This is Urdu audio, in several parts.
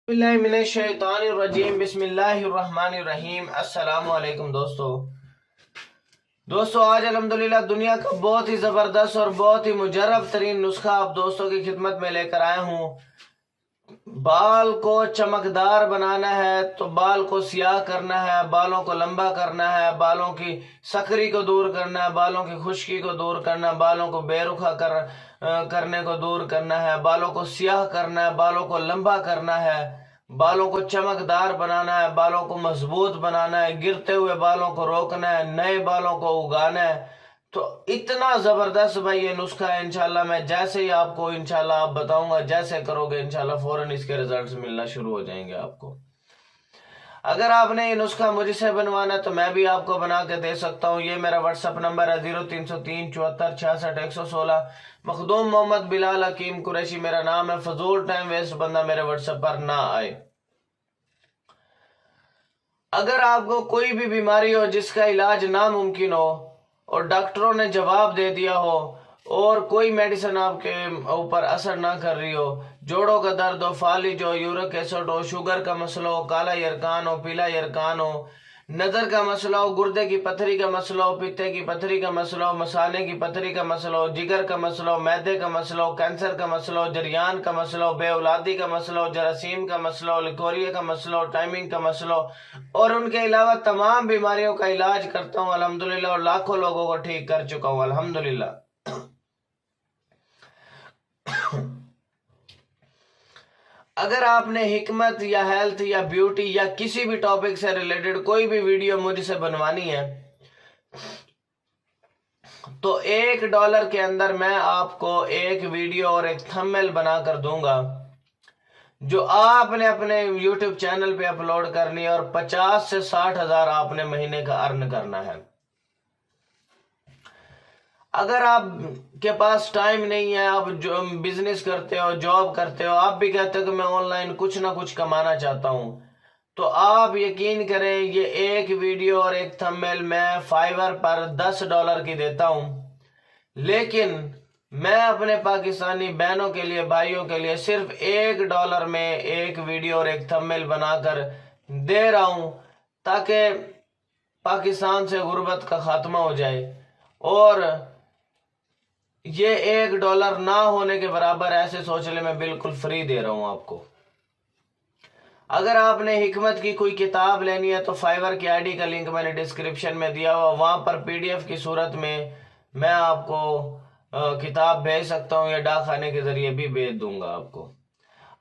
بسم اللہ الرحمن الرحیم۔ السلام علیکم دوستو آج الحمدللہ دنیا کا بہت ہی زبردست اور بہت ہی مجرب ترین نسخہ آپ دوستوں کی خدمت میں لے کر آیا ہوں۔ بال کو چمکدار بنانا ہے تو بال کو سیاہ کرنا ہے، بالوں کو لمبا کرنا ہے، بالوں کی سکری کو دور کرنا ہے، بالوں کی خشکی کو دور کرنا ہے، بالوں کو بے رخا کرنے کو دور کرنا ہے، بالوں کو سیاہ کرنا ہے، بالوں کو لمبا کرنا ہے، بالوں کو چمکدار بنانا ہے، بالوں کو مضبوط بنانا ہے، گرتے ہوئے بالوں کو روکنا ہے، نئے بالوں کو اگانا ہے۔ تو اتنا زبردست بھائی یہ نسخہ ہے، انشاءاللہ میں جیسے ہی آپ کو انشاءاللہ آپ بتاؤں گا، جیسے کرو گے انشاءاللہ فوراً اس کے رزلٹس ملنا شروع ہو جائیں گے آپ کو۔ اگر آپ نے یہ نسخہ مجھ سے بنوانا ہے تو میں بھی آپ کو بنا کے دے سکتا ہوں۔ یہ میرا واٹس ایپ نمبر ہے 0303 74 66 116۔ مخدوم محمد بلال حکیم قریشی میرا نام ہے۔ فضول ٹائم ویسٹ بندہ میرے واٹس ایپ پر نہ آئے۔ اگر آپ کو کوئی بھی بیماری ہو جس کا علاج ناممکن ہو اور ڈاکٹروں نے جواب دے دیا ہو اور کوئی میڈیسن آپ کے اوپر اثر نہ کر رہی ہو، جوڑوں کا درد ہو، فالج ہو، یورک ایسڈ ہو، شوگر کا مسئلہ ہو، کالا یرکان ہو، پیلا یرکان ہو، نظر کا مسئلہ ہو، گردے کی پتھری کا مسئلہ ہو، پتے کی پتھری کا مسئلہ ہو، مثانے کی پتھری کا مسئلہ ہو، جگر کا مسئلہ ہو، معدے کا مسئلہ ہو، کینسر کا مسئلہ ہو، جریان کا مسئلہ ہو، بے اولادی کا مسئلہ ہو، جراثیم کا مسئلہ ہو، لیکوریا کا مسئلہ ہو، ٹائمنگ کا مسئلہ ہو، اور ان کے علاوہ تمام بیماریوں کا علاج کرتا ہوں الحمدللہ، اور لاکھوں لوگوں کو ٹھیک کر چکا ہوں الحمدللہ۔ اگر آپ نے حکمت یا ہیلتھ یا بیوٹی یا کسی بھی ٹاپک سے ریلیٹڈ کوئی بھی ویڈیو مجھ سے بنوانی ہے تو $1 کے اندر میں آپ کو ایک ویڈیو اور ایک تھمبنیل بنا کر دوں گا، جو آپ نے اپنے یوٹیوب چینل پہ اپلوڈ کرنی ہے، اور 50 سے 60 ہزار آپ نے مہینے کا ارن کرنا ہے۔ اگر آپ کے پاس ٹائم نہیں ہے، آپ جو بزنس کرتے ہو، جاب کرتے ہو، آپ بھی کہتے ہو کہ میں آن لائن کچھ نہ کچھ کمانا چاہتا ہوں، تو آپ یقین کریں یہ ایک ویڈیو اور ایک تھمبنیل میں فائیور پر $10 کی دیتا ہوں، لیکن میں اپنے پاکستانی بہنوں کے لیے، بھائیوں کے لیے صرف $1 میں ایک ویڈیو اور ایک تھمبنیل بنا کر دے رہا ہوں، تاکہ پاکستان سے غربت کا خاتمہ ہو جائے۔ اور یہ $1 نہ ہونے کے برابر، ایسے سوچ لیں میں بالکل فری دے رہا ہوں آپ کو۔ اگر آپ نے حکمت کی کوئی کتاب لینی ہے تو فائیور کی آئی ڈی کا لنک میں نے ڈسکرپشن میں دیا ہوا، وہاں پر PDF کی صورت میں آپ کو کتاب بھیج سکتا ہوں، یا ڈاک خانے کے ذریعے بھی بھیج دوں گا آپ کو۔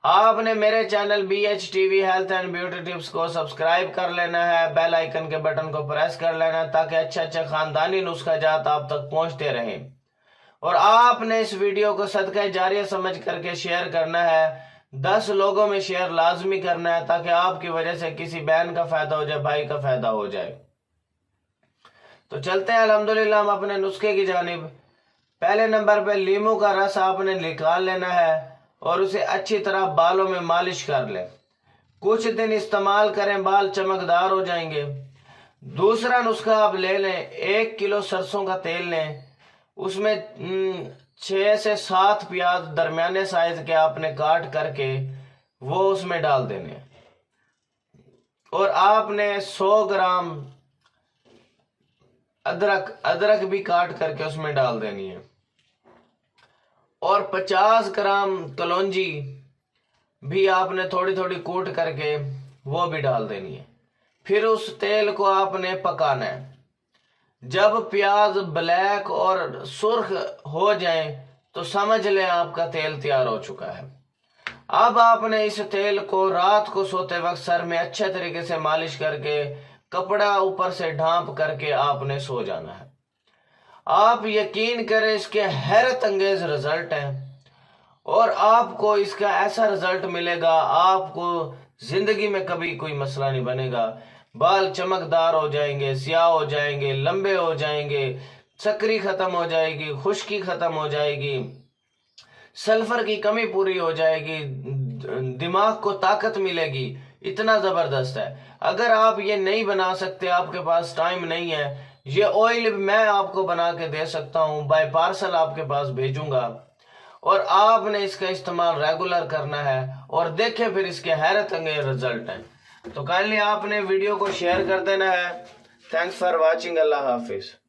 آپ نے میرے channel BHTV health and beauty tips کو سبسکرائب کر لینا ہے، بیل آئیکن کے بٹن کو پریس کر لینا ہے، تاکہ اچھے خاندانی نسخہ جات آپ تک پہنچتے رہیں۔ اور آپ نے اس ویڈیو کو صدقہ جاریہ سمجھ کر کے شیئر کرنا ہے، 10 لوگوں میں شیئر لازمی کرنا ہے، تاکہ آپ کی وجہ سے کسی بہن کا فائدہ ہو جائے، بھائی کا فائدہ ہو جائے۔ تو چلتے ہیں الحمدللہ ہم اپنے نسخے کی جانب۔ پہلے نمبر پہ لیمو کا رس آپ نے نکال لینا ہے اور اسے اچھی طرح بالوں میں مالش کر لیں، کچھ دن استعمال کریں، بال چمکدار ہو جائیں گے۔ دوسرا نسخہ آپ لے لیں، 1 کلو سرسوں کا تیل لیں، اس میں 6 سے 7 پیاز درمیانے سائز کے آپ نے کاٹ کر کے وہ اس میں ڈال دینے، اور آپ نے 100 گرام ادرک بھی کاٹ کر کے اس میں ڈال دینی ہے، اور 50 گرام کلونجی بھی آپ نے تھوڑی تھوڑی کوٹ کر کے وہ بھی ڈال دینی ہے۔ پھر اس تیل کو آپ نے پکانا ہے، جب پیاز بلیک اور سرخ ہو جائیں تو سمجھ لیں آپ کا تیل تیار ہو چکا ہے۔ اب آپ نے اس تیل کو رات کو سوتے وقت سر میں اچھے طریقے سے مالش کر کے، کپڑا اوپر سے ڈھانپ کر کے آپ نے سو جانا ہے۔ آپ یقین کریں اس کے حیرت انگیز رزلٹ ہیں، اور آپ کو اس کا ایسا رزلٹ ملے گا، آپ کو زندگی میں کبھی کوئی مسئلہ نہیں بنے گا۔ بال چمکدار ہو جائیں گے، سیاہ ہو جائیں گے، لمبے ہو جائیں گے، سکری ختم ہو جائے گی، خشکی ختم ہو جائے گی، سلفر کی کمی پوری ہو جائے گی، دماغ کو طاقت ملے گی۔ اتنا زبردست ہے۔ اگر آپ یہ نہیں بنا سکتے، آپ کے پاس ٹائم نہیں ہے، یہ آئل میں آپ کو بنا کے دے سکتا ہوں، بائی پارسل آپ کے پاس بھیجوں گا، اور آپ نے اس کا استعمال ریگولر کرنا ہے، اور دیکھیں پھر اس کے حیرت انگیز رزلٹ ہیں. تو کائنڈلی آپ نے ویڈیو کو شیئر کر دینا ہے. Thanks for watching. اللہ حافظ.